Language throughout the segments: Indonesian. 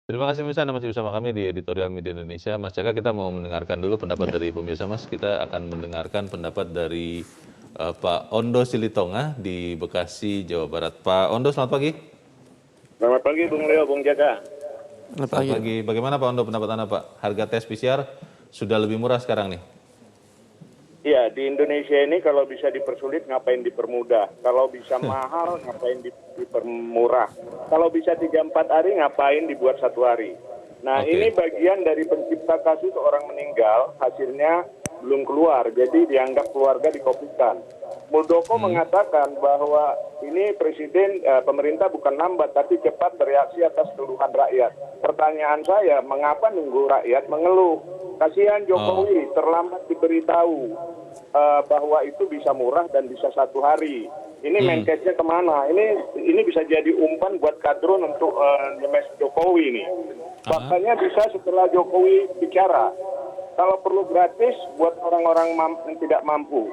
Terima kasih Mas, Anda masih bersama kami di Editorial Media Indonesia. Mas Jaka, kita mau mendengarkan dulu pendapat dari pemirsa Mas. Kita akan mendengarkan pendapat dari Pak Ondo Silitonga di Bekasi, Jawa Barat. Pak Ondo, selamat pagi. Selamat pagi Bung Leo, Bung Jaka. Selamat pagi. Bagaimana Pak Ondo pendapat Anda Pak? Harga tes PCR sudah lebih murah sekarang nih. Ya, di Indonesia ini kalau bisa dipersulit ngapain dipermudah. Kalau bisa mahal ngapain dipermurah. Kalau bisa 3-4 hari ngapain dibuat 1 hari. Nah, ini bagian dari pencipta kasus orang meninggal, hasilnya belum keluar. Jadi dianggap keluarga dikopikan. Muldoko mengatakan bahwa ini presiden, pemerintah bukan lambat tapi cepat bereaksi atas keluhan rakyat. Pertanyaan saya, mengapa nunggu rakyat mengeluh? Kasihan Jokowi terlambat diberitahu bahwa itu bisa murah dan bisa 1 hari. Ini Menkesnya kemana? Ini bisa jadi umpan buat kadrun untuk nyemes Jokowi nih. Faktanya bisa setelah Jokowi bicara. Kalau perlu gratis buat orang-orang yang tidak mampu.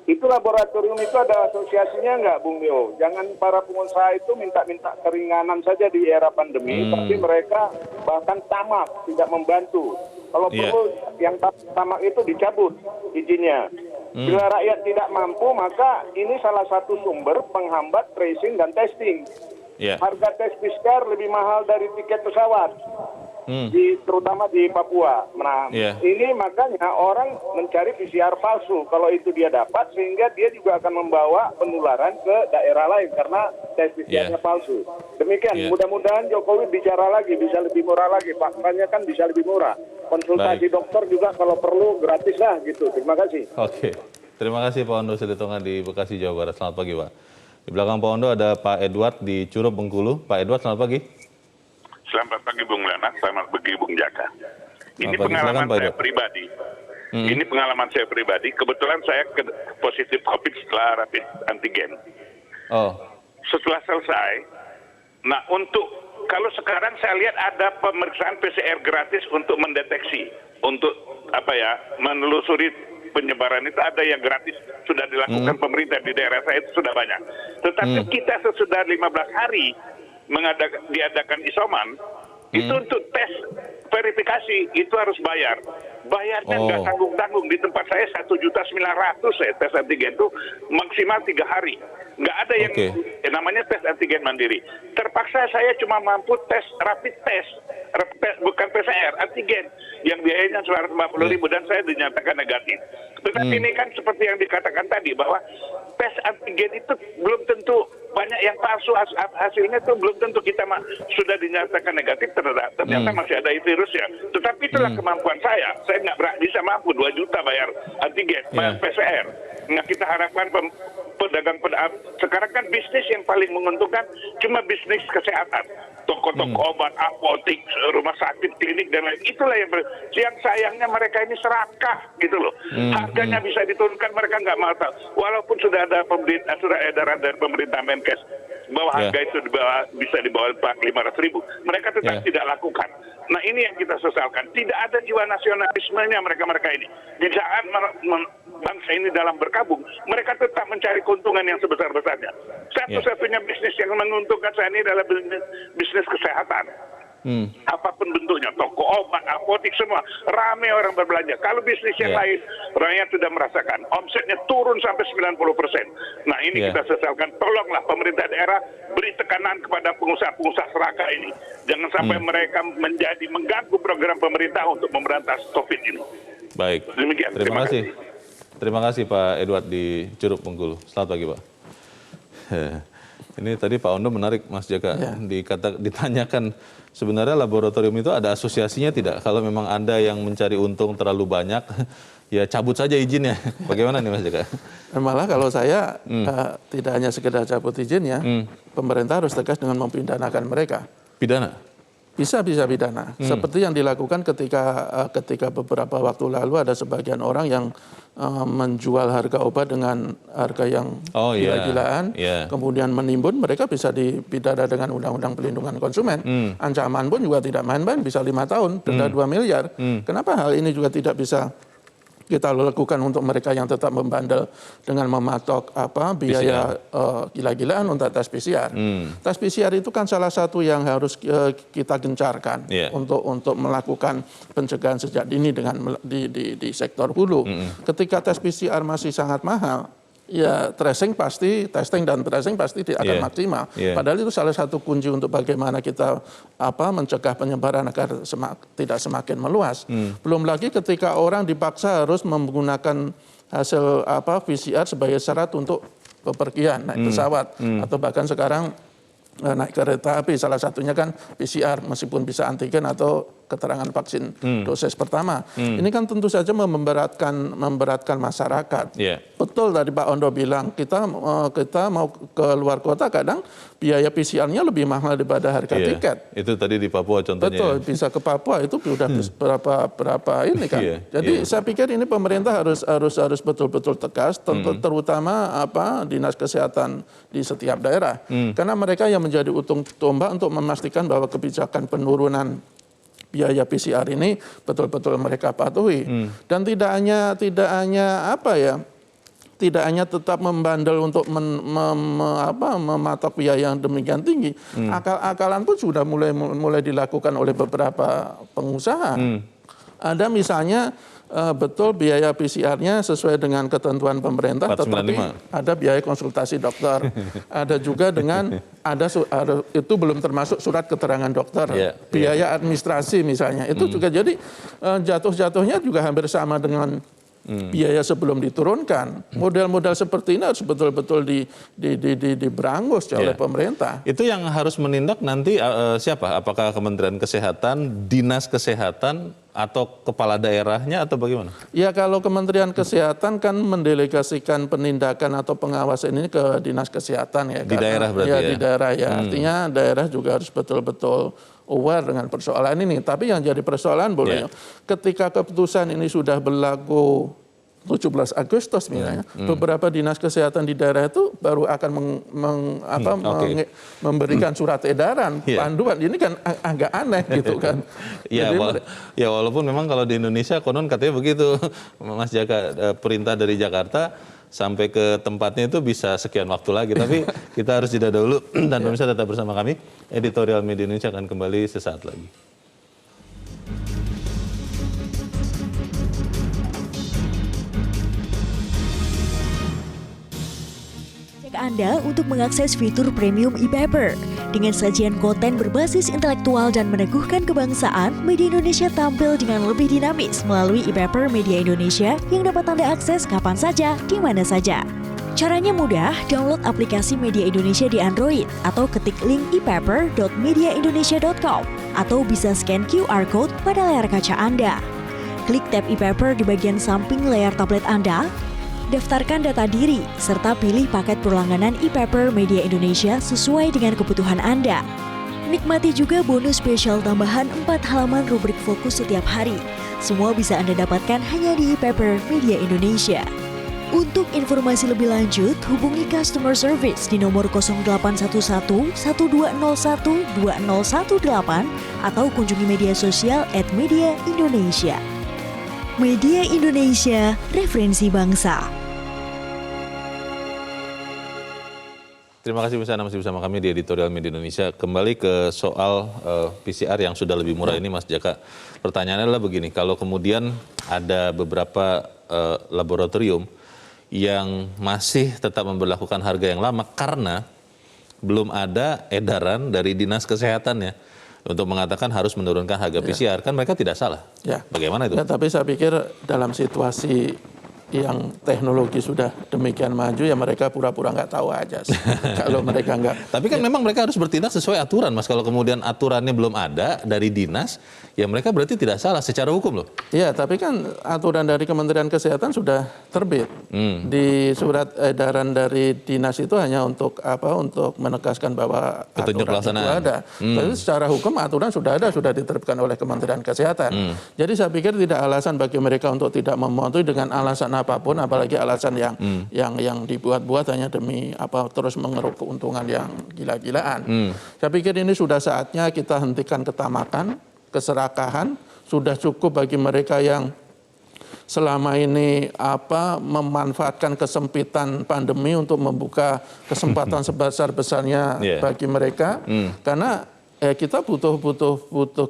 Itu laboratorium itu ada asosiasinya nggak, Bung Leo? Jangan para pengusaha itu minta-minta keringanan saja di era pandemi, tapi mereka bahkan tamak, tidak membantu. Kalau perlu yang tamak itu dicabut izinnya. Bila rakyat tidak mampu, maka ini salah satu sumber penghambat tracing dan testing. Harga tes PCR lebih mahal dari tiket pesawat. Terutama di Papua. Nah, ini makanya orang mencari PCR palsu. Kalau itu dia dapat, sehingga dia juga akan membawa penularan ke daerah lain karena tes PCR-nya palsu. Demikian, mudah-mudahan Jokowi bicara lagi, bisa lebih murah lagi. Faktanya kan bisa lebih murah. Konsultasi dokter juga kalau perlu gratis lah gitu. Terima kasih. Oke, terima kasih Pak Ondo Silitonga di Bekasi, Jawa Barat. Selamat pagi Pak. Di belakang Pak Ondo ada Pak Edward di Curup, Bengkulu. Pak Edward, selamat pagi. Selamat pagi Bung Lena, selamat pagi Bung Jaka. Ini pengalaman saya pribadi. Ini pengalaman saya pribadi. Kebetulan saya positif COVID setelah rapid antigen. Setelah selesai, nah kalau sekarang saya lihat ada pemeriksaan PCR gratis untuk mendeteksi, untuk menelusuri penyebaran itu ada yang gratis sudah dilakukan pemerintah di daerah saya itu sudah banyak. Tetapi kita sesudah 15 hari diadakan isoman, itu untuk tes verifikasi itu harus bayar. Bayarnya nggak tanggung-tanggung. Di tempat saya 1.900.000 saya tes antigen itu maksimal 3 hari. Nggak ada yang namanya tes antigen mandiri. Terpaksa saya cuma mampu tes rapid test, bukan PCR, antigen yang biayanya 950.000 dan saya dinyatakan negatif. Tetapi ini kan seperti yang dikatakan tadi bahwa tes antigen itu belum tentu, banyak yang palsu hasilnya itu belum tentu kita sudah dinyatakan negatif, ternyata masih ada virusnya. Tetapi itulah kemampuan saya nggak bisa mampu 2 juta bayar antigen, bayar PCR. Nah, kita harapkan pedagang sekarang kan bisnis yang paling menguntungkan cuma bisnis kesehatan, toko-toko obat, apotik, rumah sakit, klinik dan lain. Itulah yang sayangnya mereka ini serakah gitu loh. Harganya bisa diturunkan, mereka nggak mau tahu. Walaupun sudah ada sudah edaran dari pemerintah Menkes bahwa harga itu bisa di bawah 500.000, mereka tetap tidak lakukan. Nah, ini yang kita sesalkan. Tidak ada jiwa nasionalismenya mereka ini. Di saat bangsa ini dalam berkabung, mereka tetap mencari keuntungan yang sebesar-besarnya. Satu-satunya bisnis yang menguntungkan saya ini adalah bisnis kesehatan. Apapun bentuknya, toko obat, apotik, semua ramai orang berbelanja. Kalau bisnis yang lain, rakyat sudah merasakan omsetnya turun sampai 90%. Nah, ini kita sesalkan. Tolonglah pemerintah daerah beri tekanan kepada pengusaha-pengusaha serakah ini. Jangan sampai mereka mengganggu program pemerintah untuk memberantas COVID ini. Baik. Demikian. Terima kasih. Terima kasih Pak Edward di Curup, Bengkulu. Selamat pagi Pak. Ini tadi Pak Ondo menarik Mas Jaka, ditanyakan sebenarnya laboratorium itu ada asosiasinya tidak? Kalau memang Anda yang mencari untung terlalu banyak, ya cabut saja izinnya. Bagaimana nih Mas Jaka? Malah kalau saya tidak hanya sekedar cabut izinnya, pemerintah harus tegas dengan mempidanakan mereka. Pidana? Bisa pidana. Seperti yang dilakukan ketika beberapa waktu lalu ada sebagian orang yang menjual harga obat dengan harga yang gila-gilaan, kemudian menimbun, mereka bisa dipidana dengan Undang-Undang Pelindungan Konsumen. Ancaman pun juga tidak main-main, bisa 5 tahun, denda 2 miliar. Kenapa hal ini juga tidak bisa kita lakukan untuk mereka yang tetap membandel dengan mematok biaya gila-gilaan untuk tes PCR. Tes PCR itu kan salah satu yang harus kita gencarkan untuk melakukan pencegahan sejak dini dengan di sektor hulu. Ketika tes PCR masih sangat mahal, ya testing dan tracing pasti akan maksimal. Padahal itu salah satu kunci untuk bagaimana kita mencegah penyebaran agar tidak semakin meluas. Belum lagi ketika orang dipaksa harus menggunakan hasil PCR sebagai syarat untuk bepergian, naik pesawat atau bahkan sekarang naik kereta api, salah satunya kan PCR meskipun bisa antigen atau keterangan vaksin dosis pertama. Ini kan tentu saja memberatkan masyarakat. Betul tadi Pak Ondo bilang kita mau ke luar kota kadang biaya PCR-nya lebih mahal daripada harga tiket. Itu tadi di Papua contohnya. Betul, bisa ke Papua itu sudah berapa ini kan. Jadi saya pikir ini pemerintah harus betul-betul tegas, terutama Dinas Kesehatan di setiap daerah. Karena mereka yang menjadi ujung tombak untuk memastikan bahwa kebijakan penurunan biaya PCR ini betul-betul mereka patuhi. Dan tidak hanya tetap membandel untuk mematok biaya yang demikian tinggi, akal-akalan pun sudah mulai dilakukan oleh beberapa pengusaha. Ada misalnya betul biaya PCR-nya sesuai dengan ketentuan pemerintah, 495. tetapi ada biaya konsultasi dokter. Ada juga dengan itu belum termasuk surat keterangan dokter, biaya administrasi misalnya. Itu juga jadi jatuh-jatuhnya juga hampir sama dengan biaya sebelum diturunkan. Model-model seperti ini harus betul-betul diberangus oleh pemerintah. Itu yang harus menindak nanti siapa? Apakah Kementerian Kesehatan, Dinas Kesehatan, atau kepala daerahnya atau bagaimana? Ya kalau Kementerian Kesehatan kan mendelegasikan penindakan atau pengawasan ini ke Dinas Kesehatan ya. Di daerah berarti ya? Di daerah ya. Artinya daerah juga harus betul-betul aware dengan persoalan ini. Tapi yang jadi persoalan ketika keputusan ini sudah berlaku 17 Agustus misalnya, beberapa dinas kesehatan di daerah itu baru akan memberikan surat edaran, panduan. Ini kan agak aneh gitu kan. Ya walaupun memang kalau di Indonesia konon katanya begitu, Mas Jaka, perintah dari Jakarta sampai ke tempatnya itu bisa sekian waktu lagi. Tapi kita harus jeda dulu dan pemirsa tetap bersama kami. Editorial Media Indonesia akan kembali sesaat lagi. Anda untuk mengakses fitur premium e-paper. Dengan sajian konten berbasis intelektual dan meneguhkan kebangsaan, Media Indonesia tampil dengan lebih dinamis melalui e-paper Media Indonesia yang dapat Anda akses kapan saja, di mana saja. Caranya mudah, download aplikasi Media Indonesia di Android atau ketik link epaper.mediaindonesia.com atau bisa scan QR code pada layar kaca Anda. Klik tab e-paper di bagian samping layar tablet Anda, daftarkan data diri, serta pilih paket berlangganan e-paper Media Indonesia sesuai dengan kebutuhan Anda. Nikmati juga bonus spesial tambahan 4 halaman rubrik fokus setiap hari. Semua bisa Anda dapatkan hanya di e-paper Media Indonesia. Untuk informasi lebih lanjut, hubungi customer service di nomor 0811 1201 2018 atau kunjungi media sosial @mediaindonesia. Media Indonesia, referensi bangsa. Terima kasih masih bersama kami di Editorial Media Indonesia. Kembali ke soal PCR yang sudah lebih murah ini, Mas Jaka. Pertanyaannya adalah begini, kalau kemudian ada beberapa laboratorium yang masih tetap memberlakukan harga yang lama karena belum ada edaran dari Dinas Kesehatan ya untuk mengatakan harus menurunkan harga PCR, kan mereka tidak salah. Bagaimana itu? Tapi saya pikir dalam situasi yang teknologi sudah demikian maju, ya mereka pura-pura nggak tahu aja sih. Kalau mereka nggak. Tapi kan memang mereka harus bertindak sesuai aturan, Mas. Kalau kemudian aturannya belum ada dari dinas, ya mereka berarti tidak salah secara hukum loh. Iya, tapi kan aturan dari Kementerian Kesehatan sudah terbit. Di surat edaran dari dinas itu hanya untuk untuk menegaskan bahwa petunjuk pelaksanaan itu ada. Tapi secara hukum aturan sudah ada, sudah diterapkan oleh Kementerian Kesehatan. Jadi saya pikir tidak alasan bagi mereka untuk tidak mematuhi dengan alasan apapun, apalagi alasan yang dibuat-buat hanya demi terus mengeruk keuntungan yang gila-gilaan. Saya pikir ini sudah saatnya kita hentikan ketamakan, keserakahan. Sudah cukup bagi mereka yang selama ini memanfaatkan kesempitan pandemi untuk membuka kesempatan sebesar-besarnya bagi mereka, karena kita butuh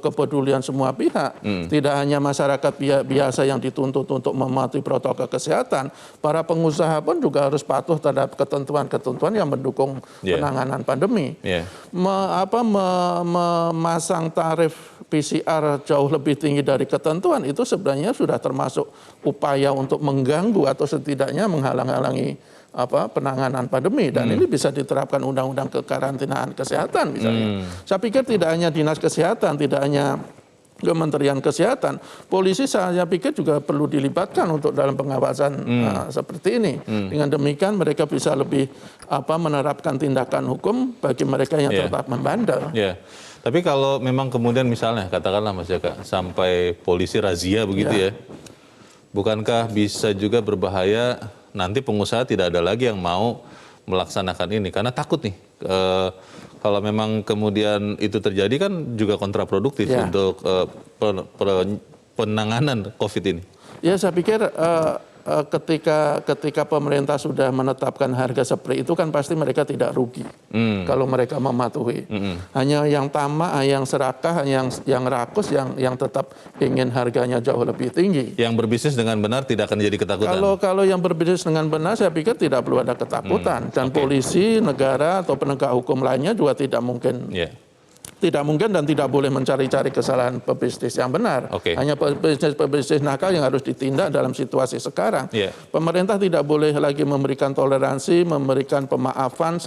kepedulian semua pihak. Tidak hanya masyarakat biasa yang dituntut untuk mematuhi protokol kesehatan, para pengusaha pun juga harus patuh terhadap ketentuan-ketentuan yang mendukung penanganan pandemi. Memasang tarif PCR jauh lebih tinggi dari ketentuan itu sebenarnya sudah termasuk upaya untuk mengganggu atau setidaknya menghalang-halangi penanganan pandemi, dan ini bisa diterapkan undang-undang kekarantinaan kesehatan misalnya. Saya pikir tidak hanya Dinas Kesehatan, tidak hanya Kementerian Kesehatan, polisi saya pikir juga perlu dilibatkan untuk dalam pengawasan seperti ini. Dengan demikian mereka bisa lebih menerapkan tindakan hukum bagi mereka yang tetap membandel. Tapi kalau memang kemudian misalnya katakanlah Mas Jaka sampai polisi razia begitu bukankah bisa juga berbahaya? Nanti pengusaha tidak ada lagi yang mau melaksanakan ini karena takut nih kalau memang kemudian itu terjadi kan juga kontraproduktif untuk penanganan COVID ini. Ya, saya pikir ketika pemerintah sudah menetapkan harga seperti itu kan pasti mereka tidak rugi kalau mereka mematuhi. Hanya yang tamak, yang serakah, yang rakus, yang tetap ingin harganya jauh lebih tinggi. Yang berbisnis dengan benar tidak akan jadi ketakutan. Kalau yang berbisnis dengan benar saya pikir tidak perlu ada ketakutan, dan polisi, negara atau penegak hukum lainnya juga tidak mungkin. Tidak mungkin dan tidak boleh mencari-cari kesalahan pebisnis yang benar. Hanya pebisnis nakal yang harus ditindak dalam situasi sekarang. Pemerintah tidak boleh lagi memberikan toleransi, memberikan pemaafan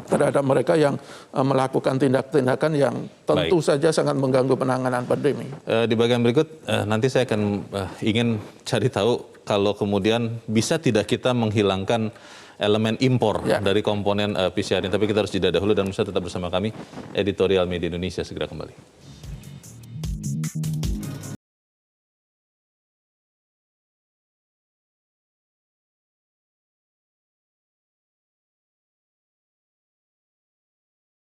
terhadap mereka yang melakukan tindakan yang tentu saja sangat mengganggu penanganan pandemi. Di bagian berikut nanti saya akan ingin cari tahu kalau kemudian bisa tidak kita menghilangkan elemen impor dari komponen PCR ini. Tapi kita harus jeda dahulu dan bisa tetap bersama kami. Editorial Media Indonesia segera kembali.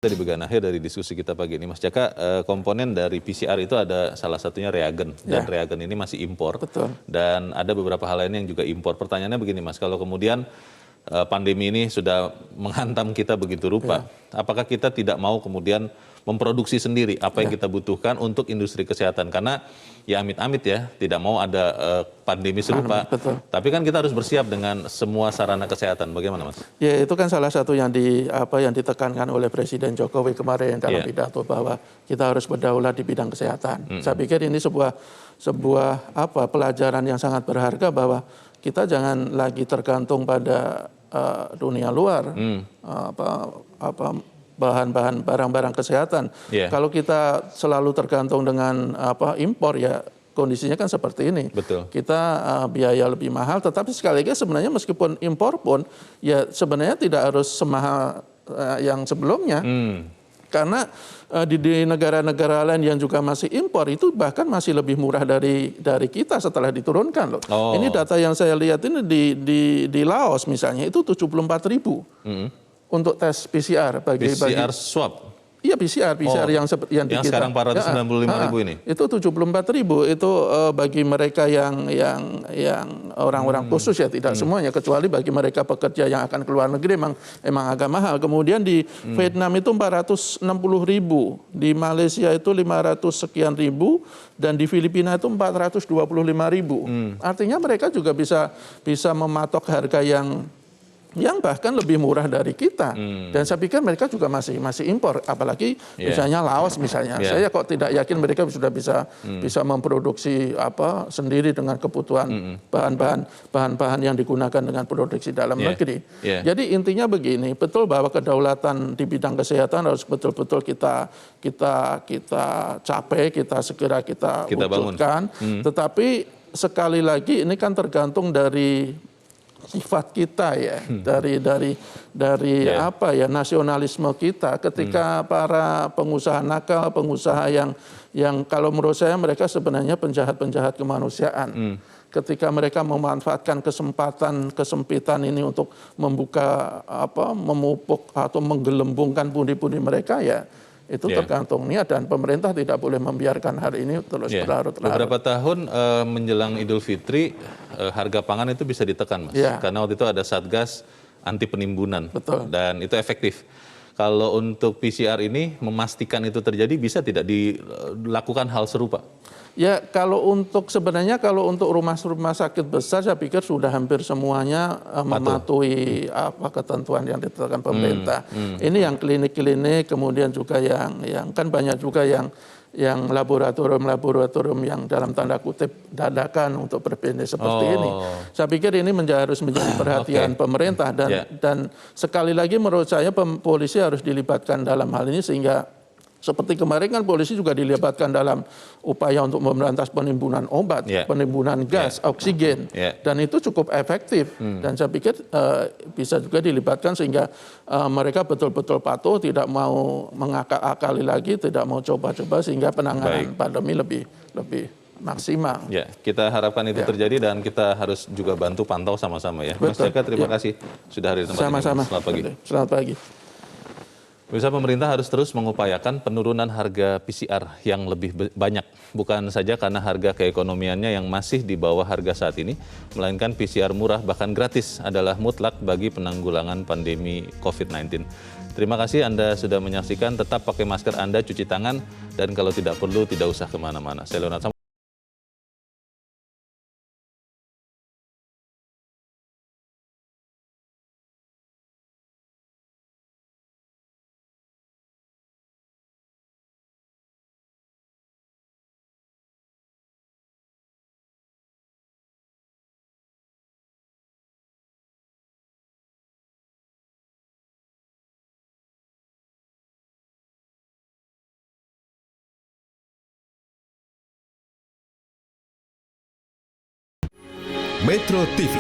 Di bagian akhir dari diskusi kita pagi ini, Mas Jaka, komponen dari PCR itu ada salah satunya reagen, dan reagen ini masih impor. Betul. Dan ada beberapa hal lain yang juga impor. Pertanyaannya begini Mas, kalau kemudian pandemi ini sudah menghantam kita begitu rupa, apakah kita tidak mau kemudian memproduksi sendiri apa yang kita butuhkan untuk industri kesehatan? Karena ya amit-amit ya, tidak mau ada pandemi serupa. Tapi kan kita harus bersiap dengan semua sarana kesehatan. Bagaimana Mas? Ya, itu kan salah satu yang ditekankan oleh Presiden Jokowi kemarin dalam pidato, bahwa kita harus berdaulat di bidang kesehatan. Saya pikir ini sebuah pelajaran yang sangat berharga, bahwa kita jangan lagi tergantung pada dunia luar, bahan-bahan barang-barang kesehatan. Kalau kita selalu tergantung dengan impor, ya kondisinya kan seperti ini. Kita biaya lebih mahal, tetapi sekali lagi sebenarnya meskipun impor pun ya sebenarnya tidak harus semahal yang sebelumnya. Karena di negara-negara lain yang juga masih impor itu bahkan masih lebih murah dari kita setelah diturunkan loh. Ini data yang saya lihat ini di Laos misalnya itu 74.000 untuk tes PCR PCR swab. Iya, PCR yang di kita. Sekarang 495.000 ini. Itu 74.000 itu bagi mereka yang orang-orang khusus ya, tidak semuanya, kecuali bagi mereka pekerja yang akan keluar negeri emang agak mahal. Kemudian di Vietnam itu 460.000, di Malaysia itu 500 sekian ribu, dan di Filipina itu 425.000. Artinya mereka juga bisa mematok harga yang bahkan lebih murah dari kita. Dan saya pikir mereka juga masih impor, apalagi misalnya Laos misalnya. Saya kok tidak yakin mereka sudah bisa memproduksi sendiri dengan kebutuhan bahan-bahan yang digunakan dengan produksi dalam negeri. Jadi intinya begini, betul bahwa kedaulatan di bidang kesehatan harus betul-betul kita capai, kita segera kita wujudkan. Tetapi sekali lagi ini kan tergantung dari sifat kita ya, dari nasionalisme kita. Ketika para pengusaha nakal, pengusaha yang kalau menurut saya mereka sebenarnya penjahat-penjahat kemanusiaan. Ketika mereka memanfaatkan kesempitan ini untuk membuka memupuk atau menggelembungkan pundi-pundi mereka, ya itu tergantung niat, dan pemerintah tidak boleh membiarkan hal ini terus berlarut-larut. Beberapa tahun menjelang Idul Fitri harga pangan itu bisa ditekan, Mas. Karena waktu itu ada Satgas anti penimbunan. Betul. Dan itu efektif. Kalau untuk PCR ini memastikan itu terjadi, bisa tidak dilakukan hal serupa? Ya, sebenarnya kalau untuk rumah sakit besar, saya pikir sudah hampir semuanya mematuhi ketentuan yang ditetapkan pemerintah. Ini yang klinik-klinik, kemudian juga yang kan banyak juga yang laboratorium yang dalam tanda kutip dadakan untuk berbisnis seperti ini. Saya pikir ini harus menjadi perhatian pemerintah, dan sekali lagi menurut saya polisi harus dilibatkan dalam hal ini, sehingga seperti kemarin kan polisi juga dilibatkan dalam upaya untuk memberantas penimbunan obat, penimbunan gas, oksigen, dan itu cukup efektif. Dan saya pikir bisa juga dilibatkan sehingga mereka betul-betul patuh, tidak mau mengakal-akali lagi, tidak mau coba-coba, sehingga penanganan pandemi lebih maksimal. Ya, kita harapkan itu terjadi, dan kita harus juga bantu pantau sama-sama ya. Mas Jaka, terima kasih sudah hadir di tempat ini. Sama-sama. Selamat pagi. Selamat pagi. Pemirsa, pemerintah harus terus mengupayakan penurunan harga PCR yang lebih banyak. Bukan saja karena harga keekonomiannya yang masih di bawah harga saat ini, melainkan PCR murah bahkan gratis adalah mutlak bagi penanggulangan pandemi COVID-19. Terima kasih Anda sudah menyaksikan. Tetap pakai masker Anda, cuci tangan, dan kalau tidak perlu tidak usah kemana-mana. Saya Leonard Metro TV,